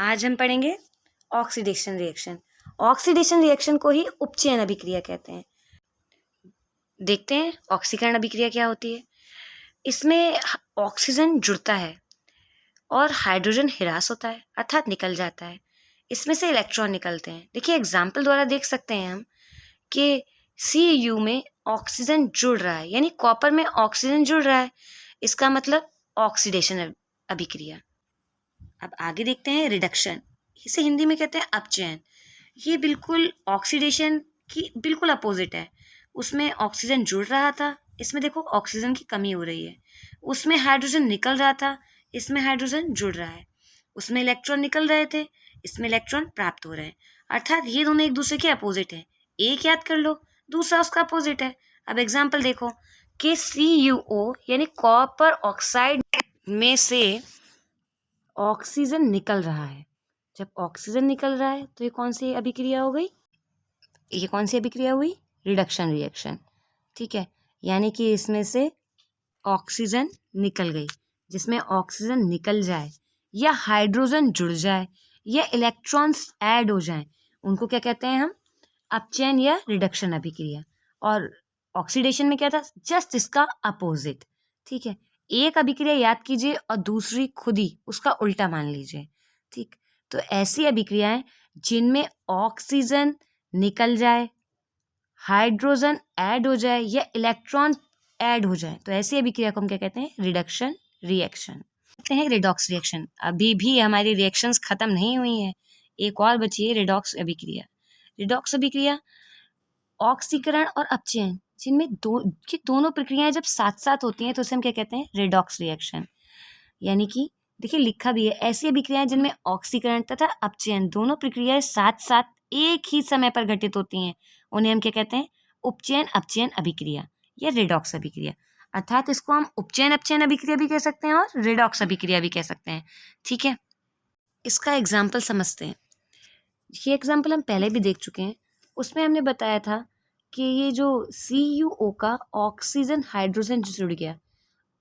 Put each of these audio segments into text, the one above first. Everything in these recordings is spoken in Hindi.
आज हम पढ़ेंगे ऑक्सीडेशन रिएक्शन। ऑक्सीडेशन रिएक्शन को ही उपचयन अभिक्रिया कहते हैं। देखते हैं ऑक्सीकरण अभिक्रिया क्या होती है। इसमें ऑक्सीजन जुड़ता है और हाइड्रोजन ह्रास होता है अर्थात निकल जाता है। इसमें से इलेक्ट्रॉन निकलते हैं। देखिए एग्जाम्पल द्वारा देख सकते हैं हम कि Cu में ऑक्सीजन जुड़ रहा है, यानी कॉपर में ऑक्सीजन जुड़ रहा है, इसका मतलब ऑक्सीडेशन अभिक्रिया। अब आगे देखते हैं रिडक्शन, इसे हिंदी में कहते हैं अपचयन। ये बिल्कुल ऑक्सीडेशन की बिल्कुल अपोजिट है। उसमें ऑक्सीजन जुड़ रहा था, इसमें देखो ऑक्सीजन की कमी हो रही है। उसमें हाइड्रोजन निकल रहा था, इसमें हाइड्रोजन जुड़ रहा है। उसमें इलेक्ट्रॉन निकल रहे थे, इसमें इलेक्ट्रॉन प्राप्त हो रहे हैं। अर्थात ये दोनों एक दूसरे के अपोजिट है। एक याद कर लो, दूसरा उसका अपोजिट है। अब एग्जाम्पल देखो कि CuO यानी कॉपर ऑक्साइड में से ऑक्सीजन निकल रहा है। जब ऑक्सीजन निकल रहा है तो ये कौन सी अभिक्रिया हो गई? ये कौन सी अभिक्रिया हुई? Reduction reaction. ठीक है, यानी कि इसमें से ऑक्सीजन निकल गई। जिसमें ऑक्सीजन निकल जाए या हाइड्रोजन जुड़ जाए या इलेक्ट्रॉन्स ऐड हो जाएं, उनको क्या कहते हैं हम? अपचयन या रिडक्शन अभिक्रिया। और ऑक्सीडेशन में क्या था? जस्ट इसका अपोजिट। ठीक है, एक अभिक्रिया याद कीजिए और दूसरी खुद ही उसका उल्टा मान लीजिए। ठीक, तो ऐसी अभिक्रियाएं जिनमें ऑक्सीजन निकल जाए, हाइड्रोजन ऐड हो जाए या इलेक्ट्रॉन ऐड हो जाए, तो ऐसी अभिक्रिया को हम क्या कहते हैं? Reduction reaction. कहते हैं रिडॉक्स रिएक्शन। अभी भी हमारी रिएक्शंस खत्म नहीं हुई हैं, एक और बची है रिडॉक्स अभिक्रिया। रिडॉक्स अभिक्रिया ऑक्सीकरण और अपचयन जिनमें दोनों प्रक्रियाएं जब साथ साथ होती हैं तो उसे हम क्या कहते हैं? Redox reaction. यानी कि देखिए लिखा भी है, ऐसी अभिक्रियाएं जिनमें ऑक्सीकरण तथा अपचयन दोनों प्रक्रियाएं साथ साथ एक ही समय पर घटित होती हैं, उन्हें हम क्या कहते हैं? उपचयन अपचयन अभिक्रिया या रिडॉक्स अभिक्रिया। अर्थात इसको हम उपचयन अपचयन अभिक्रिया भी कह सकते हैं और रिडॉक्स अभिक्रिया भी कह सकते हैं। ठीक है, इसका एग्जाम्पल समझते हैं। ये एग्जाम्पल हम पहले भी देख चुके हैं। उसमें हमने बताया था कि ये जो CuO का ऑक्सीजन हाइड्रोजन जुड़ गया,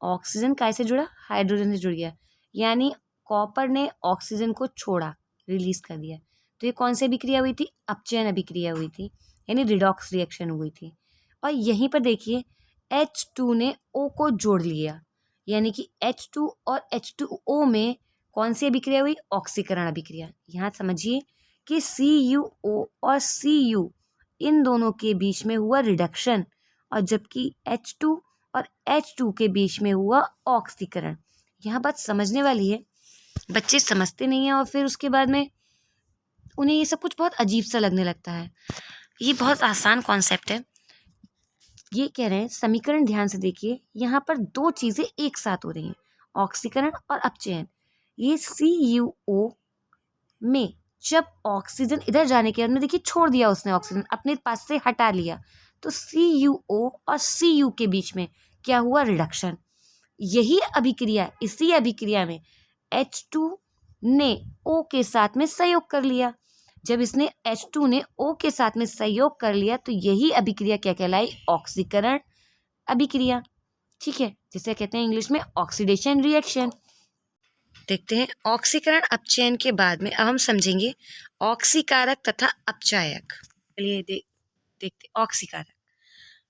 ऑक्सीजन कैसे जुड़ा? हाइड्रोजन से जुड़ गया, यानी कॉपर ने ऑक्सीजन को छोड़ा, रिलीज कर दिया। तो ये कौन सी अभिक्रिया हुई थी? अपचयन अभिक्रिया हुई थी, यानी रिडॉक्स रिएक्शन हुई थी। और यहीं पर देखिए H2 ने O को जोड़ लिया, यानी कि H2 और H2O में कौन सी अभिक्रिया हुई? ऑक्सीकरण अभिक्रिया। यहाँ समझिए कि CuO और Cu इन दोनों के बीच में हुआ रिडक्शन, और जबकि H2 और H2 के बीच में हुआ ऑक्सीकरण। यहाँ बात समझने वाली है, बच्चे समझते नहीं हैं और फिर उसके बाद में उन्हें ये सब कुछ बहुत अजीब सा लगने लगता है। ये बहुत आसान कॉन्सेप्ट है। ये कह रहे हैं, समीकरण ध्यान से देखिए, यहाँ पर दो चीज़ें एक साथ हो रही हैं, ऑक्सीकरण और अपचयन। ये CuO में जब ऑक्सीजन इधर जाने के बाद में देखिए छोड़ दिया उसने, ऑक्सीजन अपने पास से हटा लिया, तो CuO और Cu के बीच में क्या हुआ? रिडक्शन। यही अभिक्रिया, इसी अभिक्रिया में H2 ने O के साथ में सहयोग कर लिया। जब इसने H2 ने O के साथ में सहयोग कर लिया तो यही अभिक्रिया क्या कहलाई? ऑक्सीकरण अभिक्रिया। ठीक है, जिसे कहते हैं इंग्लिश में ऑक्सीडेशन रिएक्शन। देखते हैं ऑक्सीकरण अपचयन के बाद में अब हम समझेंगे ऑक्सीकारक तथा अपचायक। चलिए देखते ऑक्सीकारक।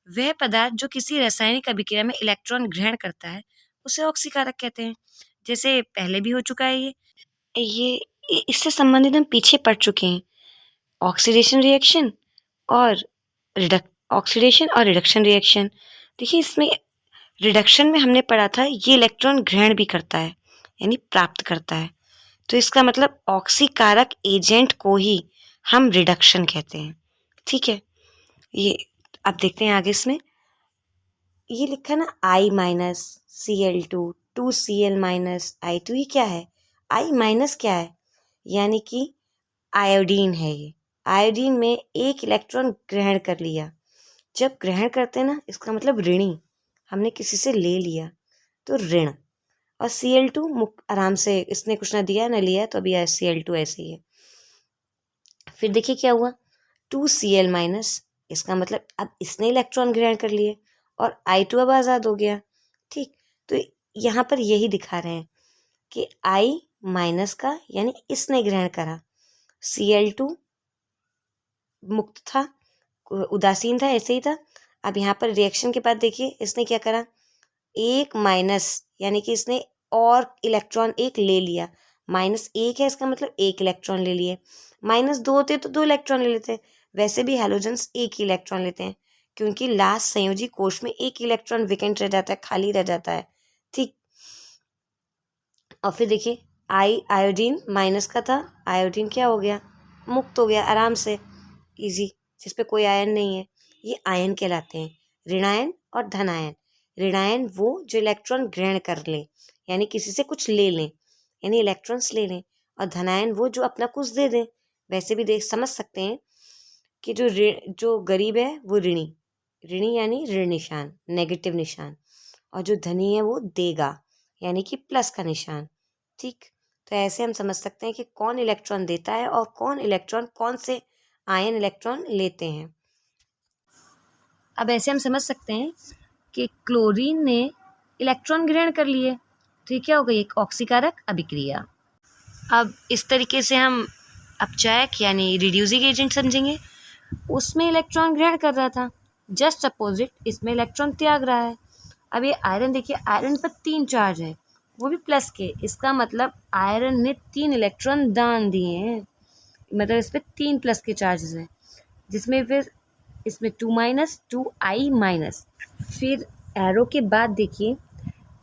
वह पदार्थ जो किसी रासायनिक अभिक्रिया में इलेक्ट्रॉन ग्रहण करता है उसे ऑक्सीकारक कहते हैं। जैसे पहले भी हो चुका है, ये इससे संबंधित हम पीछे पढ़ चुके हैं, ऑक्सीडेशन रिएक्शन और ऑक्सीडेशन और रिडक्शन रिएक्शन। देखिए इसमें रिडक्शन में हमने पढ़ा था ये इलेक्ट्रॉन ग्रहण भी करता है, यानी प्राप्त करता है, तो इसका मतलब ऑक्सीकारक एजेंट को ही हम रिडक्शन कहते हैं। ठीक है, ये अब देखते हैं आगे। इसमें ये लिखा ना I-Cl2 2Cl-I2, ये क्या है? I- क्या है? यानी कि आयोडीन है। ये आयोडीन में एक इलेक्ट्रॉन ग्रहण कर लिया। जब ग्रहण करते हैं ना, इसका मतलब ऋणी, हमने किसी से ले लिया तो ऋण। और Cl2 आराम से, इसने कुछ ना दिया ना लिया, तो अभी Cl2 ऐसे ही है। फिर देखिए क्या हुआ? 2Cl-, इसका मतलब अब इसने इलेक्ट्रॉन ग्रहण कर लिए और I2 अब आज़ाद हो गया। ठीक, तो यहाँ पर यही दिखा रहे हैं कि I माइनस का, यानी इसने ग्रहण करा। Cl2 मुक्त था, उदासीन था, ऐसे ही था। अब यहाँ पर रिएक्शन के बाद देखिए इसने क्या करा, एक माइनस, यानी कि इसने और इलेक्ट्रॉन एक ले लिया। -1 है, इसका मतलब एक इलेक्ट्रॉन ले लिए। -2 होते तो 2 इलेक्ट्रॉन ले लेते। वैसे भी हैलोजेंस एक ही इलेक्ट्रॉन लेते हैं, क्योंकि लास्ट संयोजी कोश में एक इलेक्ट्रॉन वेकेंट रह जाता है, खाली रह जाता है। ठीक, और फिर देखिए आयोडीन माइनस का था, आयोडीन क्या हो गया, मुक्त हो गया आराम से, इजी, जिस पे कोई आयन नहीं है। ये आयन कहलाते हैं, ऋणायन और धनायन। ऋणायन वो जो इलेक्ट्रॉन ग्रहण कर ले, यानी किसी से कुछ ले लें, यानी इलेक्ट्रॉन्स ले लें, और धनायन वो जो अपना कुछ दे दें। वैसे भी देख समझ सकते हैं कि जो गरीब है वो ऋणी, ऋणी यानी ऋण निशान, नेगेटिव निशान, और जो धनी है वो देगा, यानी कि प्लस का निशान। ठीक, तो ऐसे हम समझ सकते हैं कि कौन इलेक्ट्रॉन देता है और कौन इलेक्ट्रॉन, कौन से आयन इलेक्ट्रॉन लेते हैं। अब ऐसे हम समझ सकते हैं कि क्लोरीन ने इलेक्ट्रॉन ग्रहण कर लिए, तो ये क्या हो गई, एक ऑक्सीकारक अभिक्रिया। अब इस तरीके से हम अपचायक यानी रिड्यूसिंग एजेंट समझेंगे। उसमें इलेक्ट्रॉन ग्रहण कर रहा था, जस्ट अपोजिट इसमें इलेक्ट्रॉन त्याग रहा है। अब ये आयरन देखिए, आयरन पर 3 चार्ज है, वो भी प्लस के, इसका मतलब आयरन ने 3 इलेक्ट्रॉन दान दिए हैं, मतलब इस पर 3 प्लस के चार्जेस हैं, जिसमें फिर इसमें 2 माइनस 2I माइनस। फिर एरो के बाद देखिए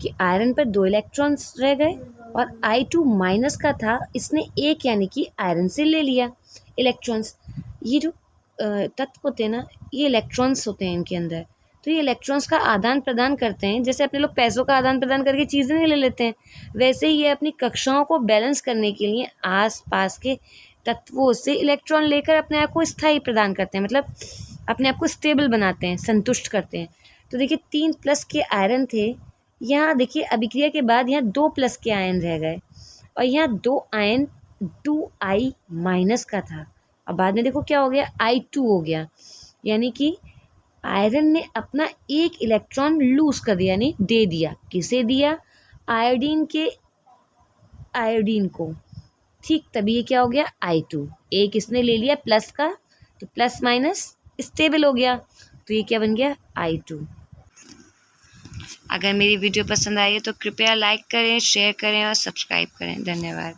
कि आयरन पर 2 इलेक्ट्रॉन्स रह गए और I2 माइनस का था, इसने एक यानी कि आयरन से ले लिया इलेक्ट्रॉन्स। ये जो तत्व होते हैं ना, ये इलेक्ट्रॉन्स होते हैं इनके अंदर, तो ये इलेक्ट्रॉन्स का आदान प्रदान करते हैं। जैसे अपने लोग पैसों का आदान प्रदान करके चीज़ें नहीं ले लेते हैं, वैसे ही ये अपनी कक्षाओं को बैलेंस करने के लिए आस पास के तत्वों से इलेक्ट्रॉन लेकर अपने आप को स्थायी प्रदान करते हैं, मतलब अपने आप को स्टेबल बनाते हैं, संतुष्ट करते हैं। तो देखिए 3 प्लस के आयरन थे, यहाँ देखिए अभिक्रिया के बाद यहाँ 2 प्लस के आयन रह गए, और यहाँ 2 आयन 2I माइनस का था, और बाद में देखो क्या हो गया, I2 हो गया, यानी कि आयरन ने अपना एक इलेक्ट्रॉन लूज कर दिया, यानी दे दिया। किसे दिया, आयोडीन को। ठीक, तभी ये क्या हो गया, I2, एक इसने ले लिया प्लस का, तो प्लस माइनस स्टेबल हो गया, तो ये क्या बन गया, I2। अगर मेरी वीडियो पसंद आई है तो कृपया लाइक करें, शेयर करें और सब्सक्राइब करें। धन्यवाद।